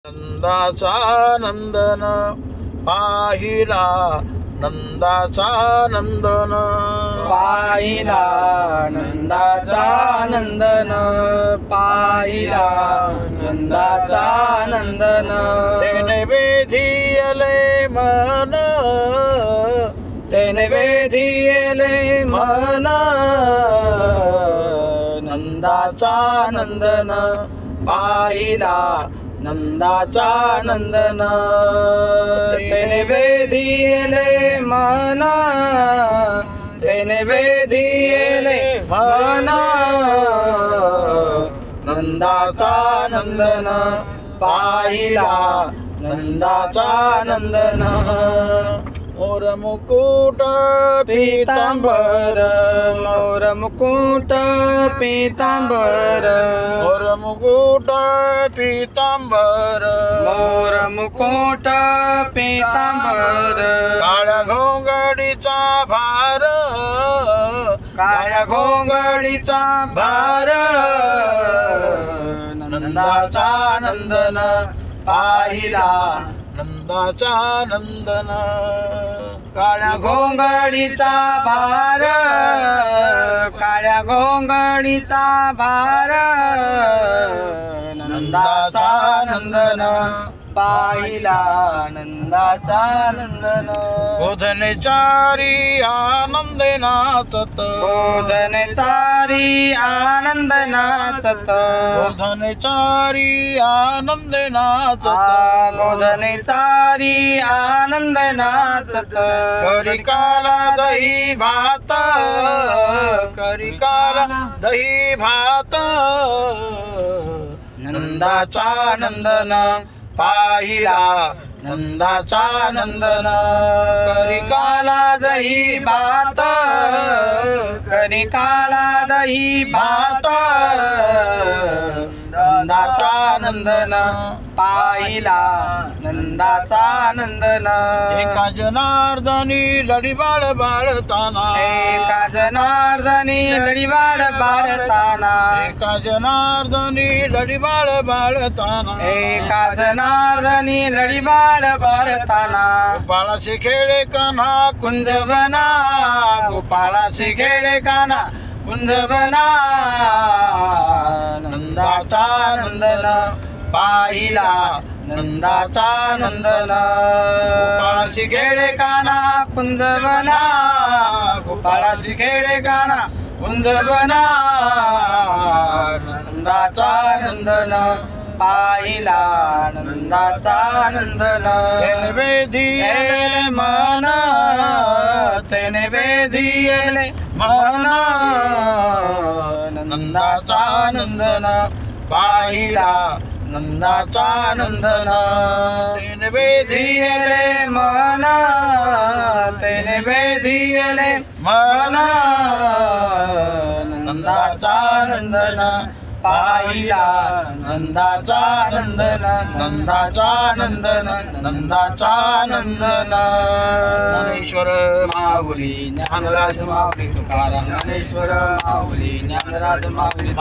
नंदाचा नंदन पाहिला, नंदाचा नंदन पाहिला, नंदाचा नंदन पाहिला, नंदाचा नंदन. तेने वेधियले मन, तेने वेधियले मन, नंदाचा नंदन पाहिला, नंदाचा नंदन. तेने वेधियले मन, तेने वेधियले मन, नंदाचा नंदन पाहिला, नंदाचा नंदन. मोर मुकुट पीतांबर, मोर मुकुट पीतांबर, मोर मुकुट पीतांबर, मोर मुकुट पीतांबर. काळ्या घोंगडीचा भार, काळ्या घोंगडीचा भार, नंदाचा नंदन पाहिला, नंदाचा नंदन. काळ्या घोंगडीचा भार, काळ्या घोंगडीचा भार, नंदाचा नंदन पाहिला, नंदाचा नंदन. गोधने चारी आनंद नाचत, गोधने चारी आनंद नाचत, गोधने चारी आनंद नाचत. गोधने चारी आनंद नाचत. करिकाला दही भात, करिकाला दही भात, नंदाचा नंदन पाहिला, नंदाचा नंदन. करिकाला दही भात, करिकाला दही भात, नंदाचा नंदन पाहिला, नंदाचा नंदन. एका जनार्दनी लढीबाळ बाळताना, एका जनार्दनी लढीवाड बाळताना, एका जनार्दनी लढीबाळ बाळताना. एका जनार्दनी लढीवाड बाळताना. गोपाळाशी खेळे कान्हा कुंजवना, गोपाळाशी खेळे कान्हा कुंजवना, नंदाचा नंदन पाहिला, नंदाचा नंदन. गोपाळाशी खेळे कान्हा कुंजवना, गोपाळाशी खेळे कान्हा कुंजवना, नंदाचा नंदन पाहिला, नंदाचा नंदन. तेने वेधियले मन, तेने वेधियले मन, नंदाचा नंदन पाहिला, नंदाचा नंदन. तेने वेधियले वेधियले मन, तेने वेधियले मन, नंदाचा नंदन पाहिला, नंदाचा नंदन, नंदाचा नंदन, नंदाचा नंदन. ज्ञानेश्वर माऊली ज्ञानराज माऊली तुकाराम, ज्ञानेश्वर माऊली ज्ञानराज माऊली.